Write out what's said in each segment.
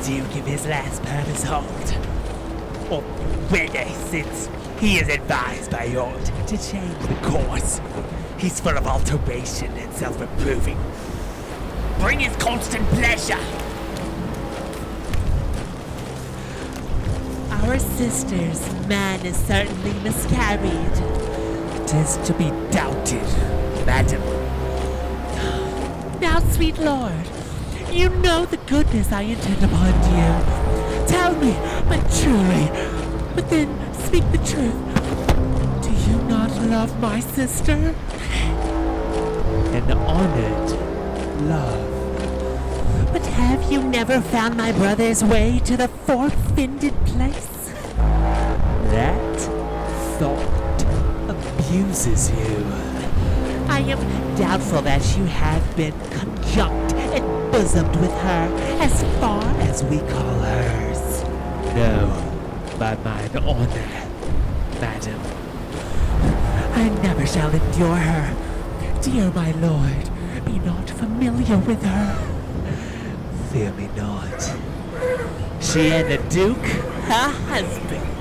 Duke if his last purpose hold? Or whether, since he is advised by Yord to change the course, he's full of alteration and self-improving. Bring his constant pleasure. Our sister's man is certainly miscarried. 'Tis to be doubted, madam. Now, sweet lord, you know the goodness I intend upon you. Tell me, but truly, but then speak the truth. Do you not love my sister? An honored love. But have you never found my brother's way to the four-finded place? That thought abuses you. I am doubtful that you have been conjunct and bosomed with her as far as we call hers. No, by mine honor, madam. I never shall endure her. Dear my lord, be not familiar with her. Fear me not. She and the Duke, her husband.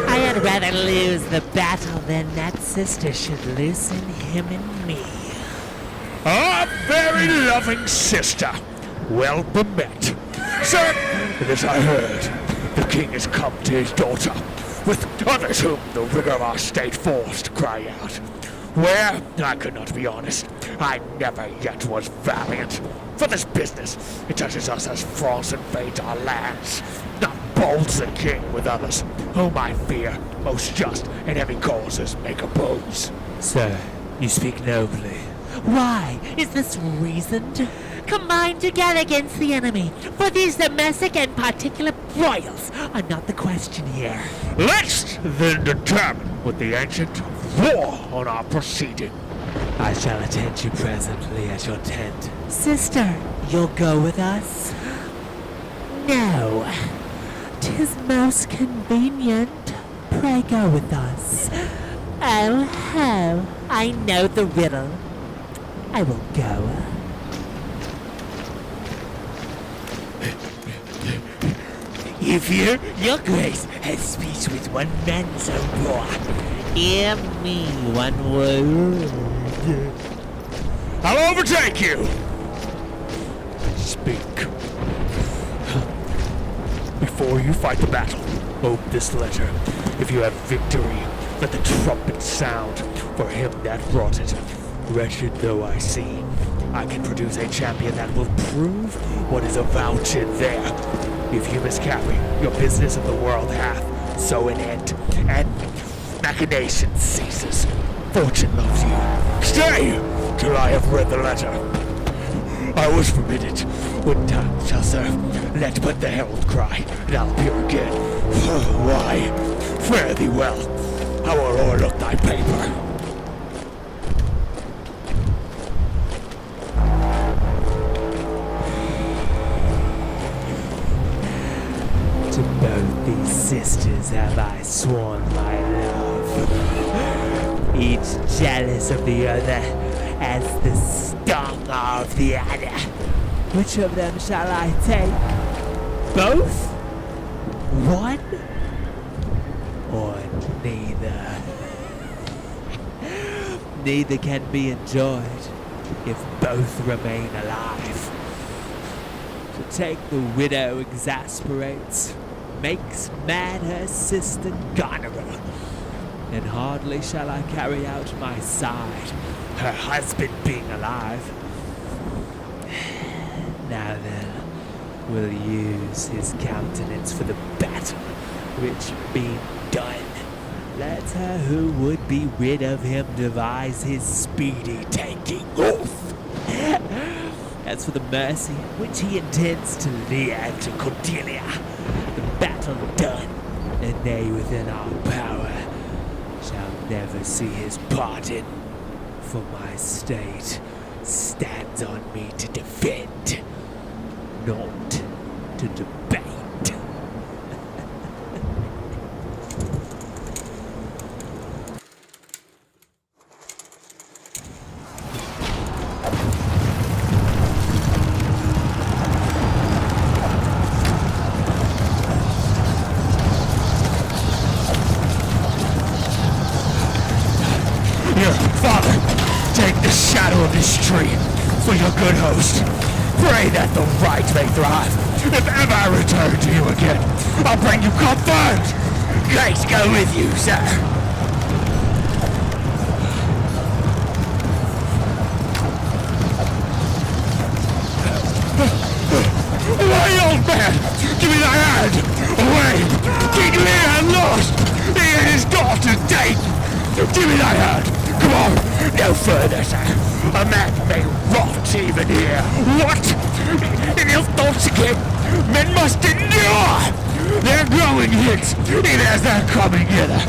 I had rather lose the battle than that sister should loosen him and me. Our very loving sister. Well bemet. Sir, as I heard, the king has come to his daughter, with others whom the rigor of our state forced to cry out. Where, I could not be honest, I never yet was valiant. For this business, it touches us as frost invades our lands. Not bolds the king with others, whom I fear most just and heavy causes make oppose. Sir, you speak nobly. Why is this reasoned? Combine together against the enemy, for these domestic and particular broils are not the question here. Let's then determine with the ancient war on our proceeding. I shall attend you presently at your tent. Sister, you'll go with us? No. 'Tis most convenient. Pray go with us. Oh ho, I know the riddle. I will go. You fear? Your grace has speech with one man so raw. Hear me one word. I'll overtake you! Speak. Before you fight the battle, open this letter. If you have victory, let the trumpet sound for him that brought it. Wretched though I seem, I can produce a champion that will prove what is avouched there. If you miscarry, your business of the world hath so an end, and machination ceases. Fortune loves you. Stay till I have read the letter. I was forbidden. When time shall serve, let but the herald cry, and I'll appear again. Why, fare thee well. I will o'erlook thy paper. To both these sisters have I sworn my love, each jealous of the other as the stung of the other. Which of them shall I take? Both? One? Or neither? Neither can be enjoyed if both remain alive. To take the widow exasperates, makes mad her sister Goneril, and hardly shall I carry out my side, her husband being alive. Now then, we'll use his countenance for the battle, which being done, let her who would be rid of him devise his speedy taking off. As for the mercy which he intends to Lear and to Cordelia, the battle done, and they within our power, shall never see his pardon, for my state stands on me to defend, not to debate. good host. Pray that the right may thrive. If ever I return to you again, I'll bring you comfort. Grace go with you, sir. Away, old man! Give me thy hand! Away! King Lear lost! He and his daughter taken! Give me thy hand! Come on! No further, sir! A man may rot even here! What? In ill thoughts again? Men must endure! They're growing hits, even as they're coming hither!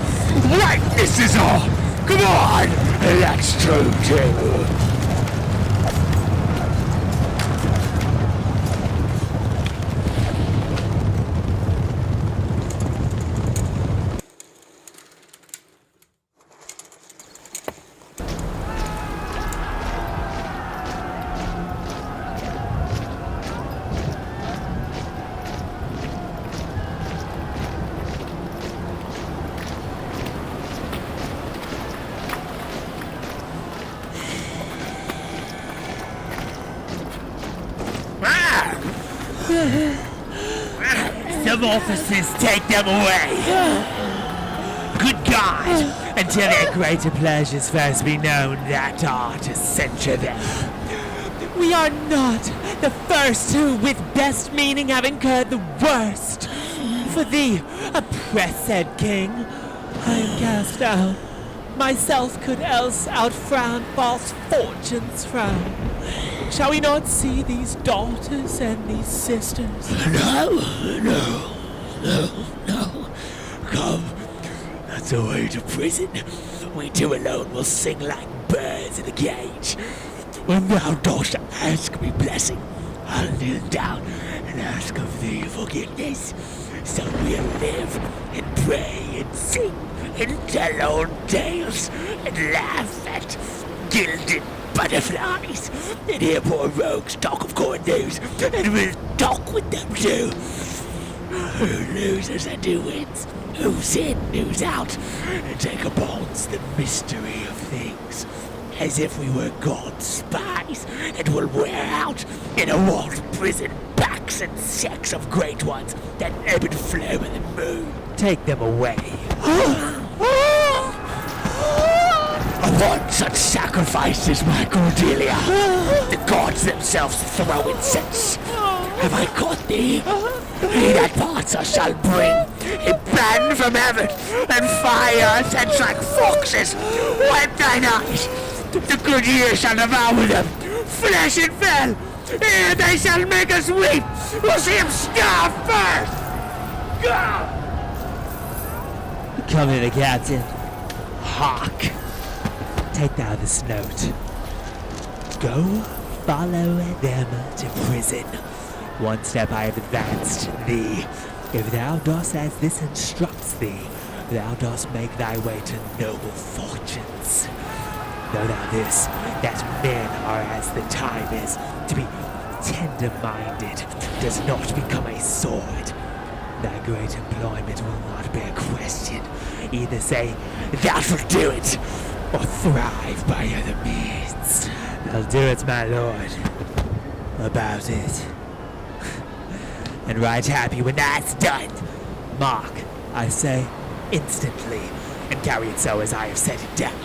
Rightness is all! Come on! That's true, too! Some officers take them away. Good God! Until their greater pleasures first be known, that art to censure them. We are not the first who, with best meaning, have incurred the worst. For thee, oppressed king, I am cast out. Myself could else outfrown false fortune's frown. Shall we not see these daughters and these sisters? No. Come, that's the way to prison. We two alone will sing like birds in a cage. When thou dost ask me blessing, I'll kneel down and ask of thee forgiveness. So we'll live and pray and sing and tell old tales and laugh at gilded butterflies and hear poor rogues talk of court news, and we'll talk with them too. Who loses and who wins, who's in, who's out, and take upon us the mystery of things, as if we were God's spies and will wear out in a walled prison backs and sects of great ones that ebb and flow with the moon. Take them away. Upon such sacrifices, my Cordelia, the gods themselves throw incense. Have I caught thee? He that parts us shall bring a band from heaven, and fire us hence like foxes. Wipe thine eyes. The good year shall devour them, flesh and fell. Here they shall make us weep. We'll see him starve first. Go! Come in, Captain. Hark. Take thou this note. Go follow them to prison. One step I have advanced thee. If thou dost as this instructs thee, thou dost make thy way to noble fortunes. Know thou this, that men are as the time is. To be tender-minded does not become a sword. Thy great employment will not be a question. Either say, thou shalt do it, or thrive by other means. I'll do it, my lord. About it. And right happy when that's done. Mark, I say, instantly, and carry it so as I have set it down.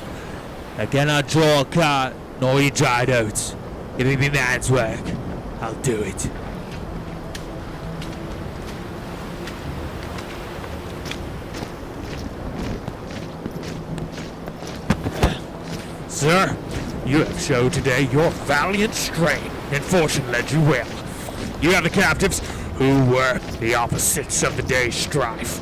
I cannot draw a cart, nor eat dried oats. If it be man's work, I'll do it. Sir, you have showed today your valiant strain, and fortune led you well. You have the captives, who were the opposites of the day's strife.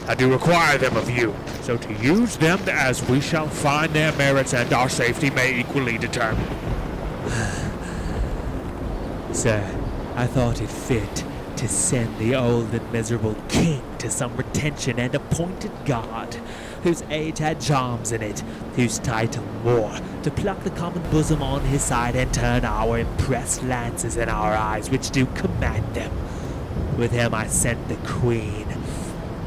I do require them of you, so to use them as we shall find their merits and our safety may equally determine. Sir, I thought it fit to send the old and miserable king to some retention and appointed guard, whose age had charms in it, whose title more, to pluck the common bosom on his side and turn our impressed lances in our eyes, which do command them. With him I sent the queen.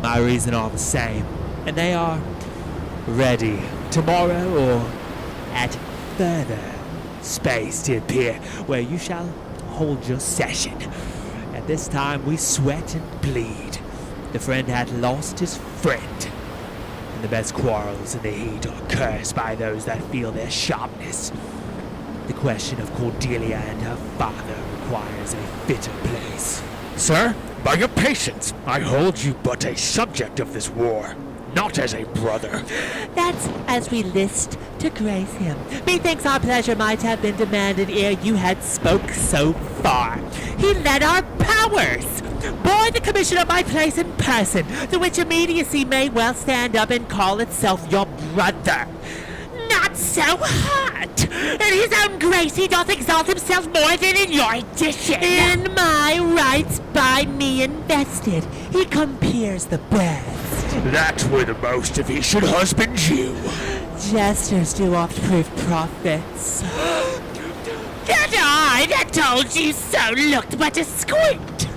My reason are the same, and they are ready tomorrow or at further space to appear where you shall hold your session. At this time we sweat and bleed. The friend had lost his friend, and the best quarrels in the heat are cursed by those that feel their sharpness. The question of Cordelia and her father requires a fitter place. Sir, by your patience, I hold you but a subject of this war, not as a brother. That's as we list to grace him. Methinks our pleasure might have been demanded ere you had spoke so far. He led our powers, bore the commission of my place in person, the which immediacy may well stand up and call itself your brother. Not so hot! In his own grace he doth exalt himself more than in your edition. In my rights by me invested, he compeers the best. That were the most if he should husband you. Jesters do oft prove prophets. That I that told you so looked but a squint.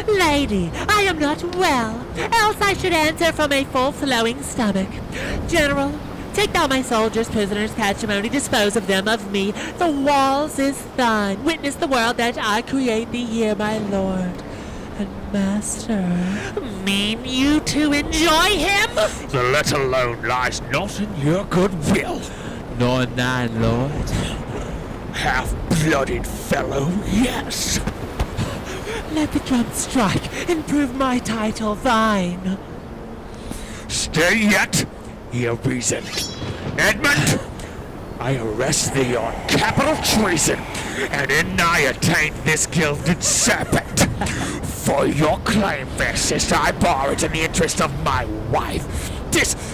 Lady, I am not well, else I should answer from a full flowing stomach. General, take thou my soldiers, prisoners, patrimony, dispose of them, of me. The walls is thine. Witness the world that I create thee here, my lord and master. Mean you to enjoy him? The let alone lies not in your goodwill. Nor in thine, lord. Half-blooded fellow, yes. Let the drum strike and prove my title thine. Stay yet, hear reason. Edmund, I arrest thee on capital treason, and in I attained this gilded serpent. For your claim, fair sister, I bar it in the interest of my wife.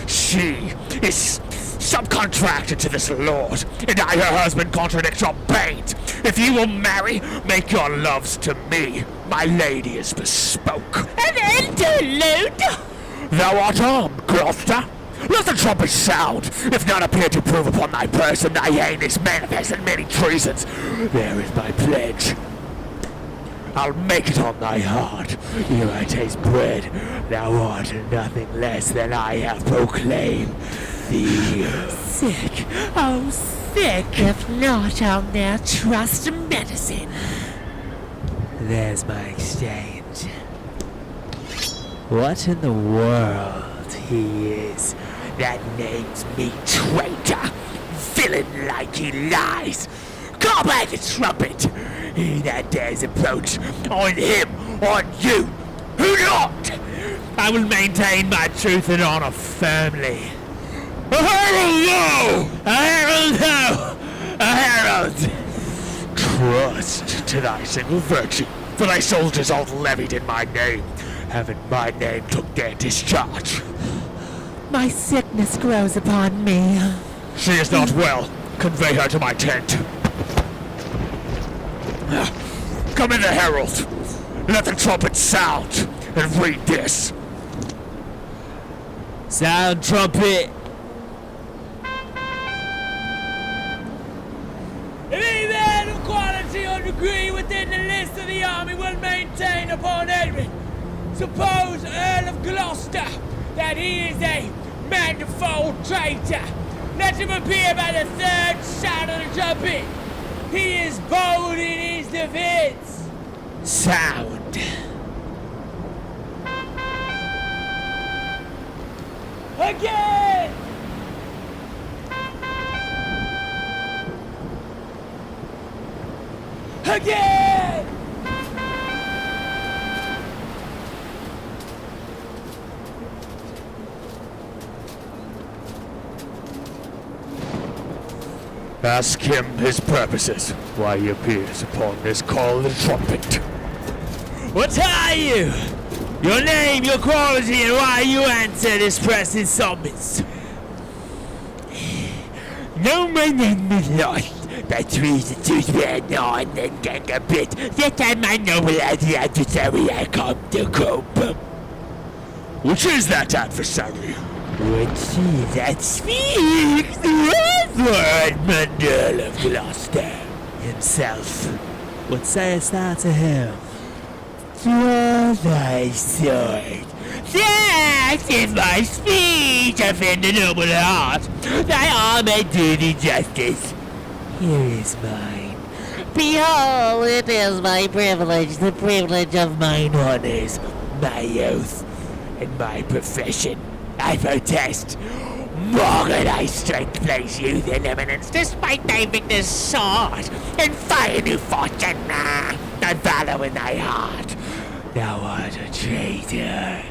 She is subcontracted to this lord, and I, her husband, contradict your bait. If you will marry, make your loves to me. My lady is bespoke. An interlude? Thou art armed, Gloucester. Let the trumpet sound. If none appear to prove upon thy person thy heinous manifest and many treasons, there is my pledge. I'll make it on thy heart. Ere I taste bread, thou art nothing less than I have proclaimed thee. Sick, oh sick. If not, I'll ne'er trust medicine. There's my exchange. What in the world he is that names me traitor? Villain like he lies. Call by the trumpet. He that dares approach, on him, on you, who not? I will maintain my truth and honor firmly. A herald, no! A herald, no! A herald! Trust to thy single virtue, for thy soldiers all levied in my name, having my name took their discharge. My sickness grows upon me. She is not well. Convey her to my tent. Come in, the herald. Let the trumpet sound, and read this. Sound trumpet! If any man of quality or degree within the list of the army will maintain upon Edmund, suppose Earl of Gloucester, that he is a manifold traitor, let him appear by the third sound of the trumpet. He is bold in his defense. Sound! Again! Again! Ask him his purposes, why he appears upon this call of the trumpet. What are you? Your name, your quality, and why you answer this pressing summons? No, my name is lost. By treason to spare none and gang a bit. Yet I my noble as the adversary I come to cope. Which is that adversary? Which he that speaks the word Earl of Gloucester Himself. What sayest thou to him? Draw thy sword. That if my speech offend the noble heart, thy arm may do thee justice. here is mine. Behold, it is my privilege, the privilege of mine honors, my oath, and my profession. I protest. More than I strength plays youth in eminence, despite thy victor's sword, and fire new fortune, and valor in thy heart. Thou art a traitor,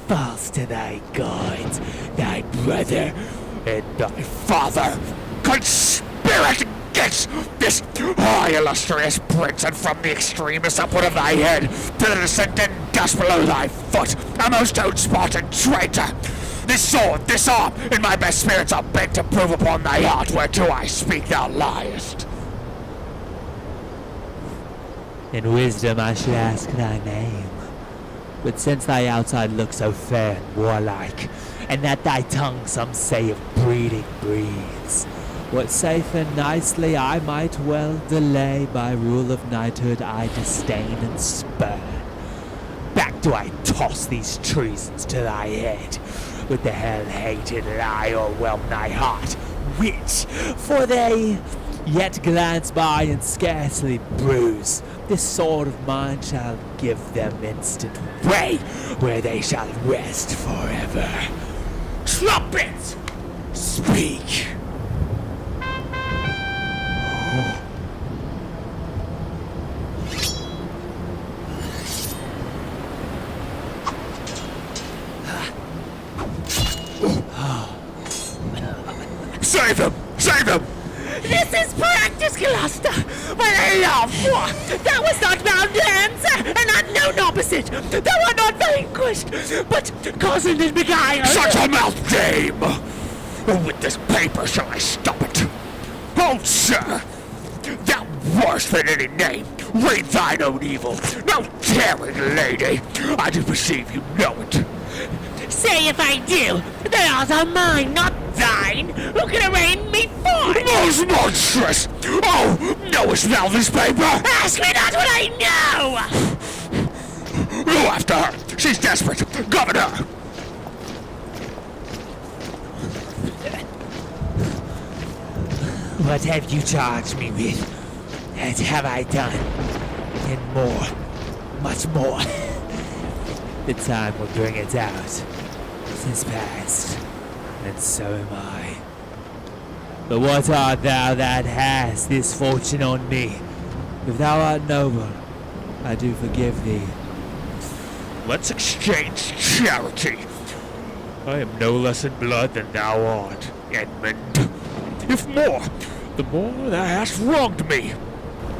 false to thy gods, thy brother, and thy father. Conspiracy against this high illustrious prince, and from the extremest upward of thy head to the descending dust below thy foot, a most old-spotted traitor. This sword, this arm, in my best spirits are bent to prove upon thy heart whereto I speak thou liest. In wisdom I should ask thy name, but since thy outside looks so fair and warlike, and that thy tongue some say of breeding breathes, what safe and nicely I might well delay, by rule of knighthood I disdain and spurn. Back do I toss these treasons to thy head, with the hell-hated lie o'erwhelm thy heart, which, for they yet glance by and scarcely bruise, this sword of mine shall give them instant way, where they shall rest forever. Trumpets, speak! Save him! Save him! This is practice, Gloucester! My love, thou was not bound to answer, an unknown opposite! Thou art not vanquished, but cozened and beguiled! Shut your mouth, dame! With this paper shall I stop it? Hold, sir! Thou worse than any name! Read thine own evil! No daring lady! I do perceive you know it! Say if I do, the laws are mine, not thine! Who can arraign me for it? Most monstrous! Oh, knowest thou this paper? Ask me not what I know! Go after her! She's desperate! Governor! What have you charged me with? That have I done. And more. Much more. The time will bring it out. It is past. And so am I. But what art thou that hast this fortune on me? If thou art noble, I do forgive thee. Let's exchange charity. I am no less in blood than thou art, Edmund. If more, the more thou hast wronged me.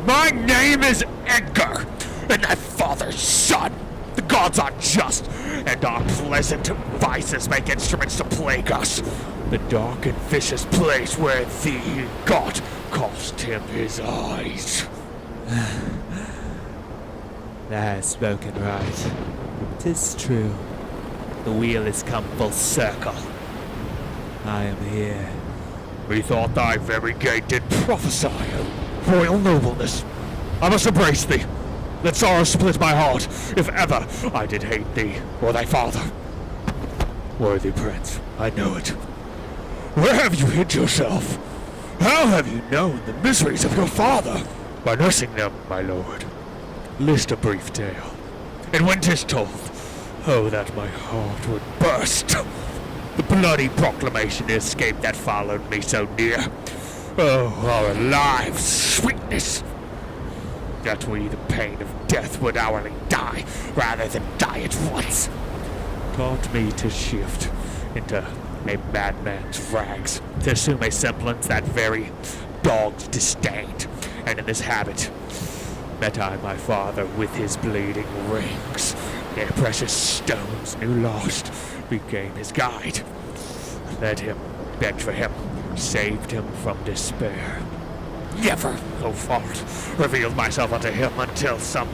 My name is Edgar, and thy father's son. The gods are just, and our pleasant vices make instruments to plague us. The dark and vicious place where thee God cost him his eyes. Thou hast spoken right. 'Tis true. The wheel is come full circle. I am here. Methought thy very gait did prophesy royal nobleness. I must embrace thee. Let sorrow split my heart, if ever I did hate thee or thy father. Worthy prince, I know it. Where have you hid yourself? How have you known the miseries of your father? By nursing them, my lord. List a brief tale, and when 'tis told, oh, that my heart would burst. The bloody proclamation escape that followed me so near. Oh, our lives' sweetness! That we the pain of death would hourly die, rather than die at once. Taught me to shift into a madman's rags, to assume a semblance that very dogs disdained, and in this habit met I my father with his bleeding rings. Their precious stones new lost became his guide. Led him, begged for him, saved him from despair. Never, O fault, revealed myself unto him until some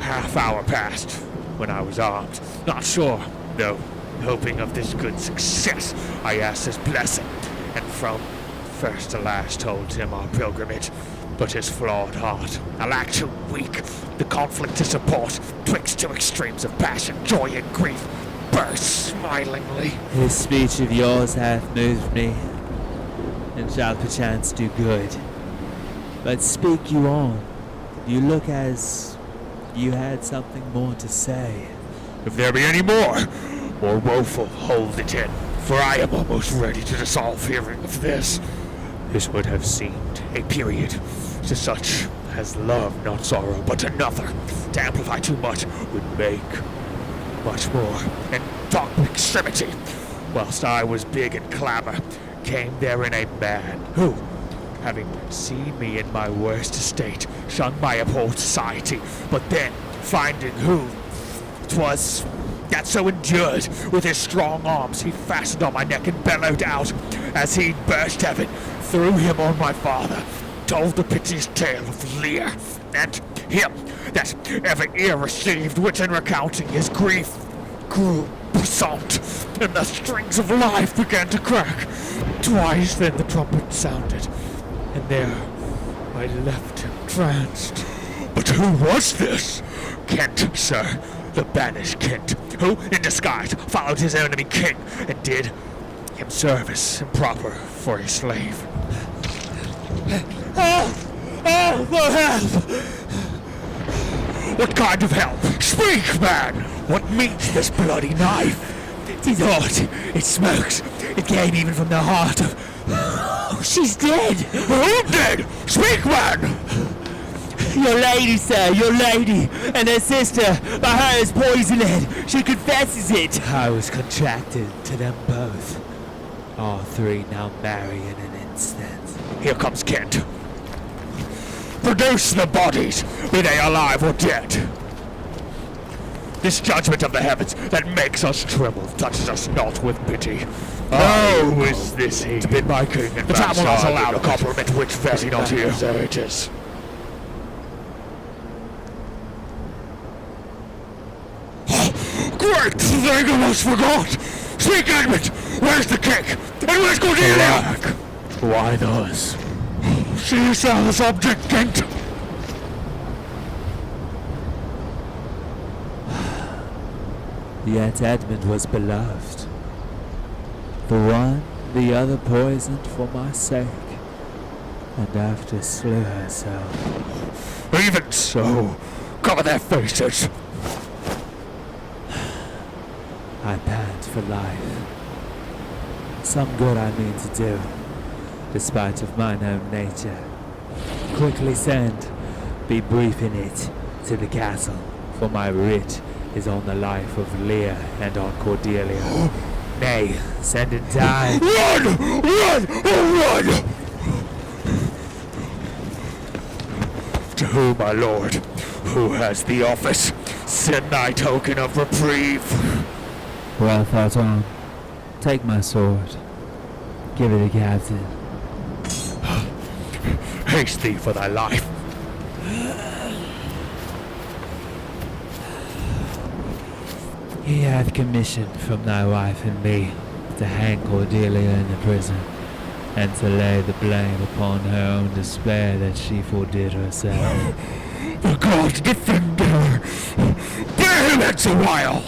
half hour passed, when I was armed. Not sure, though, hoping of this good success, I asked his blessing, and from first to last told him our pilgrimage. But his flawed heart, alack too weak, the conflict to support, twixt two extremes of passion, joy and grief, burst smilingly. This speech of yours hath moved me, and shall perchance do good. But speak you on. You look as you had something more to say. If there be any more woeful, hold it in, for I am almost ready to dissolve hearing of this. This would have seemed a period to such as love, not sorrow, but another. To amplify too much would make much more, and talk extremity. Whilst I was big in clamor, came therein a man who, having seen me in my worst estate, shunned my abhorred society, but then, finding who 'twas that so endured, with his strong arms he fastened on my neck and bellowed out, as he burst heaven, threw him on my father, told the piteous tale of Lear, and him that ever ear received, which in recounting his grief grew puissant, and the strings of life began to crack. Twice then the trumpet sounded, and there I left him tranced. But who was this? Kent, sir, the banished Kent, who, in disguise, followed his enemy king, and did him service improper for a slave. For help! What kind of help? Speak, man! What meets this bloody knife? 'Tis hot. It smokes. It came even from the heart of... Oh, she's dead! Who dead? Speak, man! Your lady, sir, your lady, and her sister, by her is poisoned. She confesses it. I was contracted to them both. All three now marry in an instant. Here comes Kent. Produce the bodies, be they alive or dead. This judgment of the heavens that makes us tremble touches us not with pity. Oh, is this he? To bid my king and the time will not allow the compliment which fares he not here. There it is. Great thing almost forgot! Speak, Edmund! Where's the cake? And where's Cordelia? Why thus? She saw the subject, Kent. Yet Edmund was beloved. The one, the other poisoned for my sake, and after slew herself. Even so, cover their faces. I pant for life. Some good I mean to do, despite of mine own nature. Quickly send, be brief in it, to the castle, for my writ is on the life of Lear and on Cordelia. Nay, send in time. Run! Run! Oh, run! To who, my lord? Who has the office? Send thy token of reprieve. Well thought on. Take my sword. Give it to captain. Haste thee for thy life. He hath commission from thy wife and me to hang Cordelia in the prison, and to lay the blame upon her own despair that she fordid herself. The gods defend her. Bear him hence a while.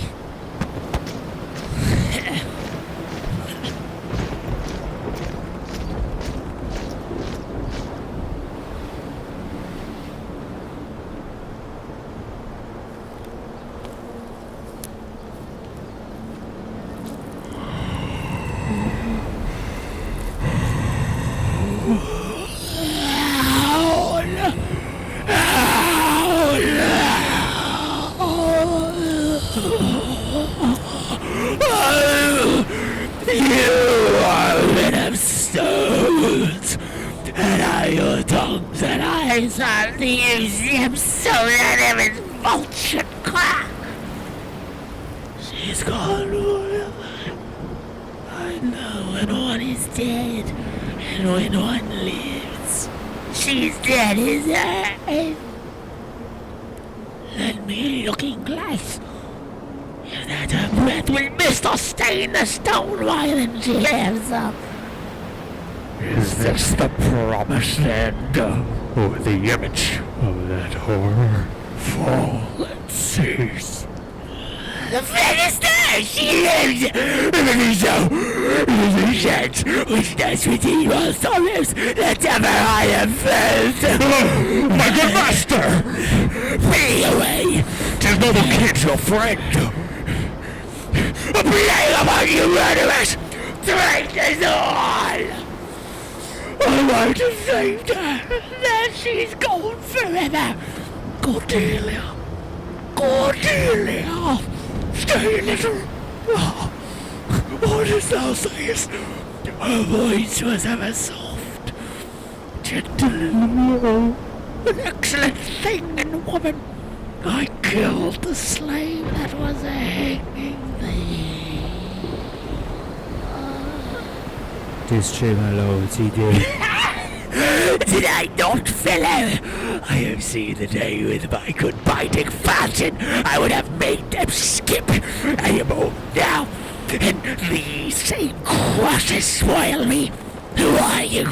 I'll use him so that him his vulture crack. She's gone forever. I know when one is dead and when one lives. She's dead is her. Let me looking glass. If that her breath will mist or stain the stone while she lives up. Is this the promised end? Or the image of that horror? Fall and cease. The finish She lives! Even so, it is a chance which does redeem all sorrows that ever I have felt. Oh, my good master! Flee away! 'Tis noble kid, your friend. A plague among you murderers! Traitors all! I might have saved her. Now she's gone forever. Cordelia. Cordelia. Stay, little. What dost thou sayest? Her voice was ever soft, gentle and low, an excellent thing in woman. I killed the slave that was hanging thee. 'Tis true, my lords, he did. Did I not, fellow? I have seen the day with my good biting falchion. I would have made them skip. I am old now, and these same crosses spoil me. Who are you?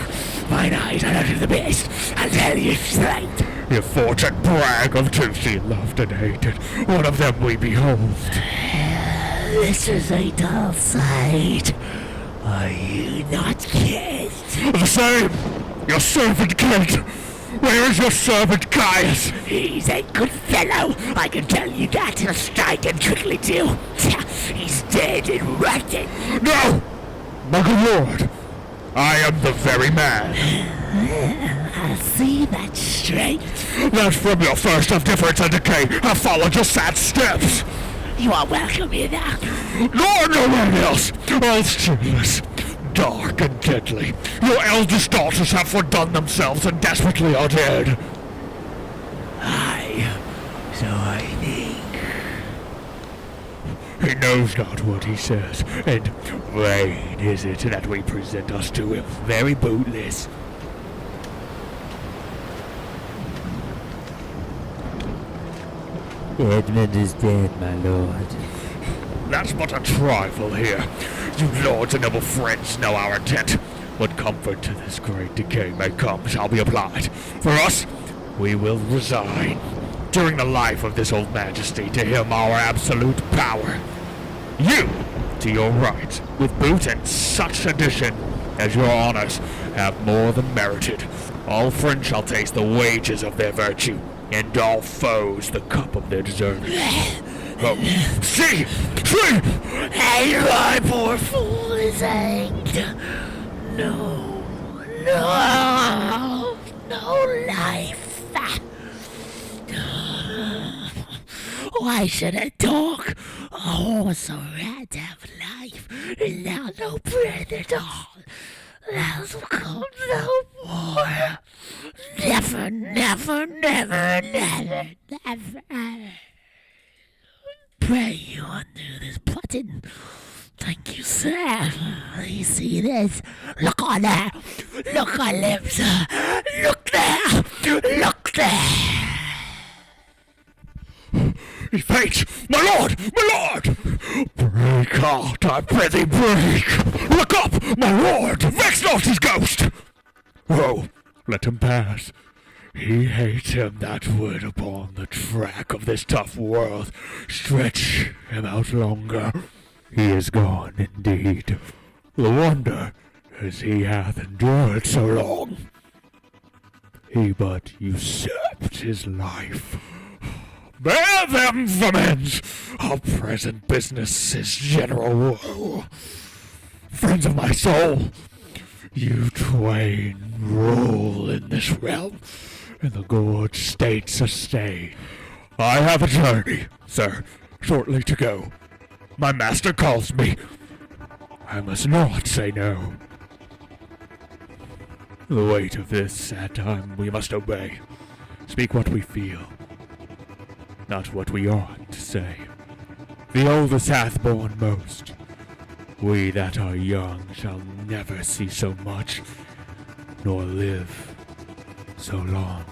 Mine eyes are out of the beast. I'll tell you straight. You fortune brag of two she loved and hated. One of them we behold. This is a dull sight. Are you not killed? The same! Your servant Kent! Where is your servant Caius? He's a good fellow, I can tell you that. He'll strike and quickly too. He's dead and rotting. No! My good lord! I am the very man. I'll see that straight. That from your first of difference and decay have followed your sad steps. You are welcome here now. Nor no one else. All shameless, dark and deadly. Your eldest daughters have fordone themselves and desperately are dead. Aye, so I think. He knows not what he says, and vain is it that we present us to him, very bootless. Edmund is dead, my lord. That's but a trifle here. You lords and noble friends know our intent. What comfort to this great decay may come shall be applied. For us, we will resign, during the life of this old majesty, to him our absolute power. You, to your right, with boot and such addition as your honors have more than merited. All friends shall taste the wages of their virtue, and all foes the cup of their deserving. Oh, see! See! And my poor fool is hanged. No, no, no life. Why should a dog, a horse, or rat have life, and now no breath at all? Thou will come no more. Never, never, never, never, never. Pray you undo this button. Thank you, sir. You see this? Look on there. Look on lips. Look there. Look there. He faints! My lord! My lord! Break out, I prithee, break! Look up, my lord! Vex not his ghost! Oh, let him pass. He hates him that would upon the track of this tough world stretch him out longer. He is gone indeed. The wonder is he hath endured so long. He but usurped his life. Bear them for men's! Our present business is general woe. Friends of my soul, you twain rule in this realm, and the good state sustain. I have a journey, sir, shortly to go. My master calls me. I must not say no. The weight of this sad time we must obey. Speak what we feel, not what we ought to say. The oldest hath borne most. We that are young shall never see so much, nor live so long.